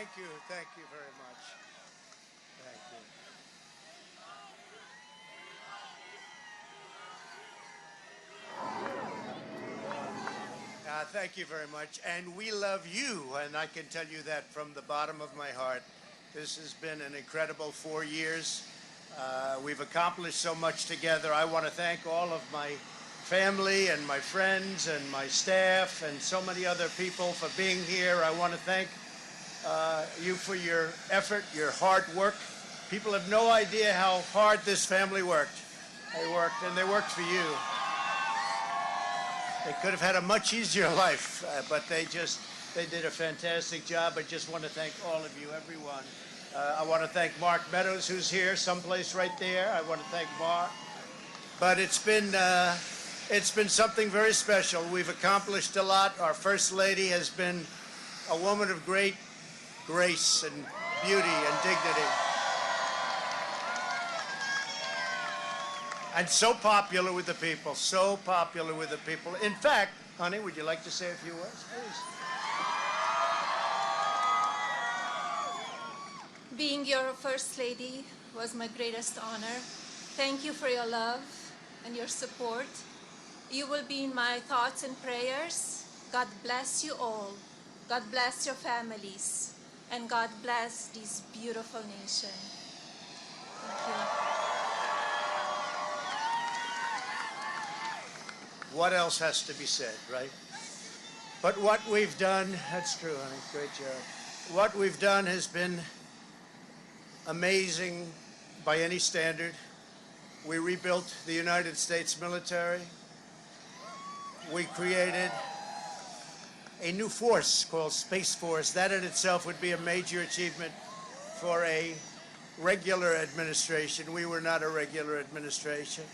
Thank you. Thank you very much. Thank you. Thank you very much. And we love you, and I can tell you that from the bottom of my heart. This has been an incredible 4 years. We've accomplished so much together. I want to thank all of my family and my friends and my staff and so many other people for being here. I want to thank you for your effort, your hard work. People have no idea how hard this family worked. They worked, and they worked for you. They could have had a much easier life, but they did a fantastic job. I just want to thank all of you, everyone. I want to thank Mark Meadows, who's here, someplace right there. I want to thank Mark. But it's been something very special. We've accomplished a lot. Our First Lady has been a woman of great grace and beauty and dignity. And so popular with the people, so popular with the people. In fact, honey, would you like to say a few words, please? Being your First Lady was my greatest honor. Thank you for your love and your support. You will be in my thoughts and prayers. God bless you all. God bless your families. And God bless this beautiful nation. Thank you. What else has to be said, right? But what we've done, that's true, honey, great job. What we've done has been amazing by any standard. We rebuilt the United States military. We created a new force called Space Force. That in itself would be a major achievement for a regular administration. We were not a regular administration.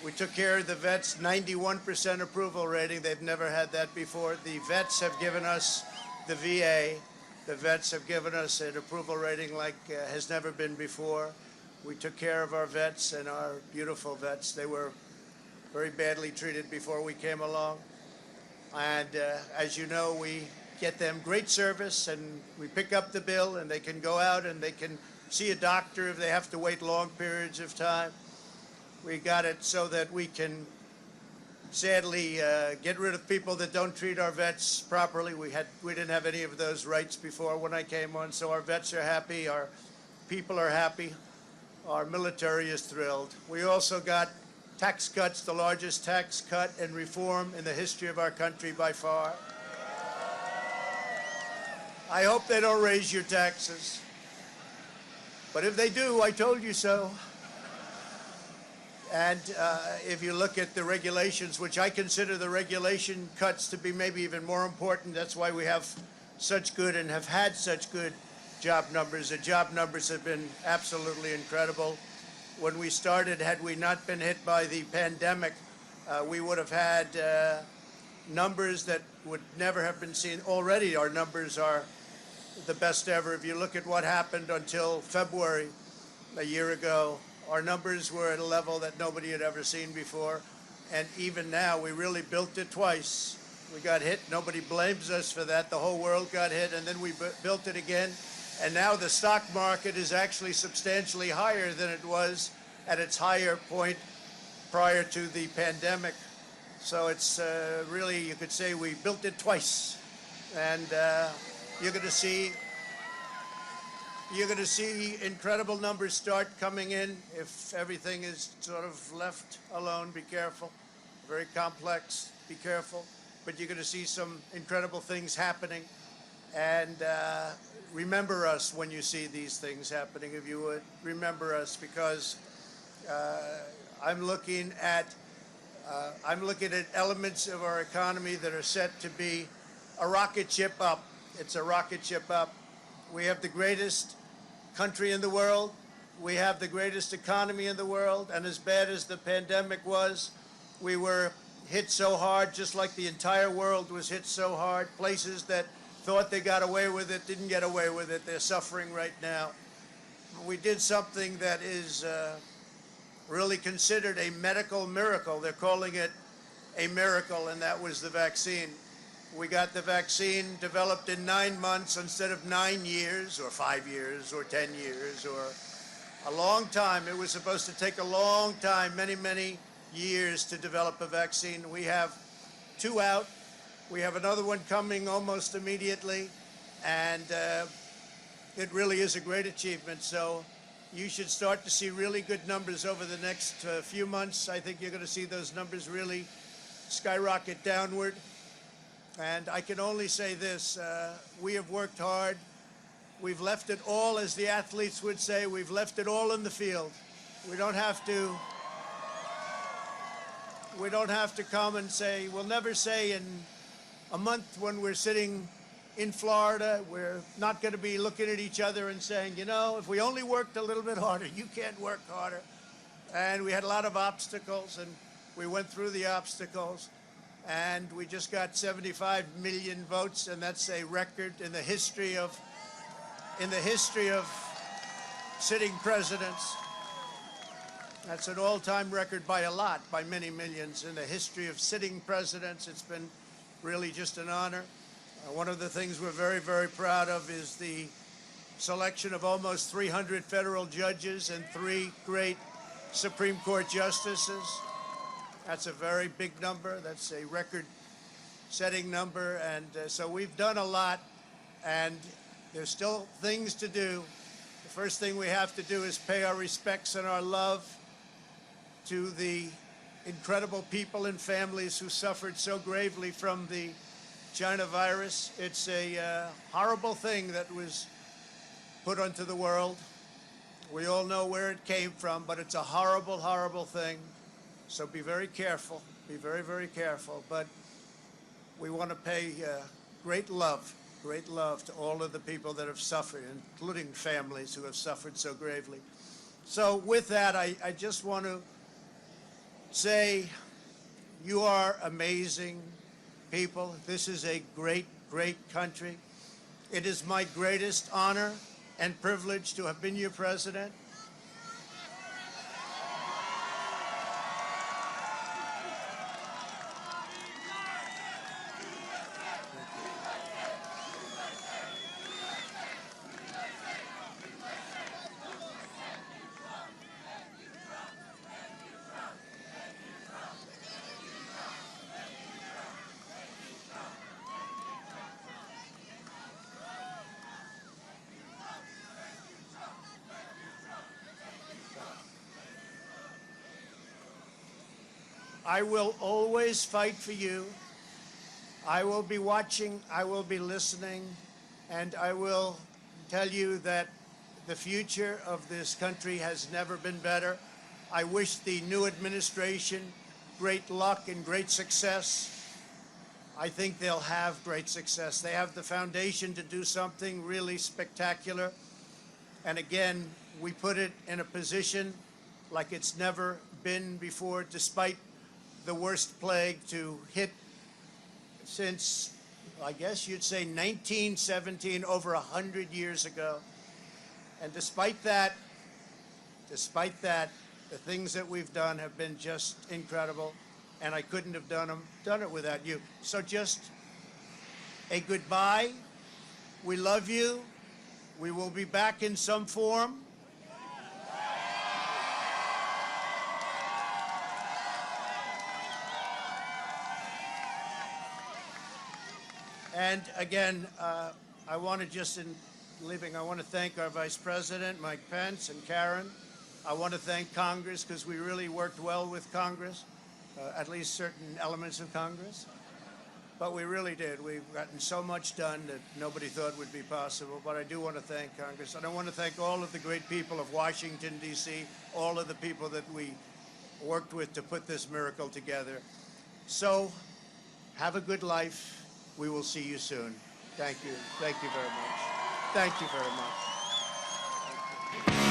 We took care of the vets, 91% approval rating. They've never had that before. The vets have given us, the VA, the vets have given us an approval rating like has never been before. We took care of our vets and our beautiful vets. They were very badly treated before we came along. And as you know, we get them great service, and we pick up the bill, and they can go out and they can see a doctor if they have to wait long periods of time. We got it so that we can sadly get rid of people that don't treat our vets properly. We didn't have any of those rights before when I came on, so our vets are happy, our people are happy, our military is thrilled. We also got tax cuts, the largest tax cut and reform in the history of our country by far. I hope they don't raise your taxes. But if they do, I told you so. And if you look at the regulations, which I consider the regulation cuts to be maybe even more important, that's why we have such good and have had such good job numbers. The job numbers have been absolutely incredible. When we started, had we not been hit by the pandemic, we would have had numbers that would never have been seen. Already our numbers are the best ever. If you look at what happened until February a year ago, our numbers were at a level that nobody had ever seen before. And even now, we really built it twice. We got hit. Nobody blames us for that. The whole world got hit, and then we built it again. And now the stock market is actually substantially higher than it was at its higher point prior to the pandemic. So it's really, you could say we built it twice. And you're going to see incredible numbers start coming in if everything is sort of left alone. Be careful. Very complex. Be careful. But you're going to see some incredible things happening. And remember us when you see these things happening, if you would. Remember us, because I'm looking at elements of our economy that are set to be a rocket ship up. It's a rocket ship up. We have the greatest country in the world. We have the greatest economy in the world. And as bad as the pandemic was, we were hit so hard, just like the entire world was hit so hard. Places that thought they got away with it didn't get away with it. They're suffering right now. We did something that is really considered a medical miracle. They're calling it a miracle, and that was the vaccine. We got the vaccine developed in 9 months instead of 9 years or 5 years or 10 years or a long time. It was supposed to take a long time, many, many years to develop a vaccine. We have 2 out. We have another one coming almost immediately. And it really is a great achievement. So you should start to see really good numbers over the next few months. I think you're going to see those numbers really skyrocket downward. And I can only say this, we have worked hard. We've left it all, as the athletes would say, we've left it all in the field. We don't have to come and say, we'll never say in a month when we're sitting in Florida, we're not going to be looking at each other and saying, you know, if we only worked a little bit harder, you can't work harder. And we had a lot of obstacles, and we went through the obstacles. And we just got 75 million votes, and that's a record in the history of sitting presidents. That's an all-time record by a lot, by many millions. In the history of sitting presidents, it's been really just an honor. One of the things we're very, very proud of is the selection of almost 300 federal judges and 3 great Supreme Court justices. That's a very big number. That's a record-setting number. And so we've done a lot, and there's still things to do. The first thing we have to do is pay our respects and our love to the incredible people and families who suffered so gravely from the China virus. It's a horrible thing that was put onto the world. We all know where it came from, but it's a horrible, horrible thing. So be very careful, be very, very careful. But we want to pay great love to all of the people that have suffered, including families who have suffered so gravely. So with that, I just want to say you are amazing people. This is a great, great country. It is my greatest honor and privilege to have been your president. I will always fight for you. I will be watching, I will be listening, and I will tell you that the future of this country has never been better. I wish the new administration great luck and great success. I think they'll have great success. They have the foundation to do something really spectacular. And again, we put it in a position like it's never been before, despite the worst plague to hit since, I guess you'd say 1917, over 100 years ago. And despite that, the things that we've done have been just incredible, and I couldn't have done it without you. So just a goodbye. We love you. We will be back in some form. And again, I want to just, in leaving, I want to thank our Vice President, Mike Pence, and Karen. I want to thank Congress, because we really worked well with Congress, at least certain elements of Congress. But we really did. We've gotten so much done that nobody thought would be possible. But I do want to thank Congress. And I want to thank all of the great people of Washington, D.C., all of the people that we worked with to put this miracle together. So have a good life. We will see you soon. Thank you. Thank you very much. Thank you very much. Thank you.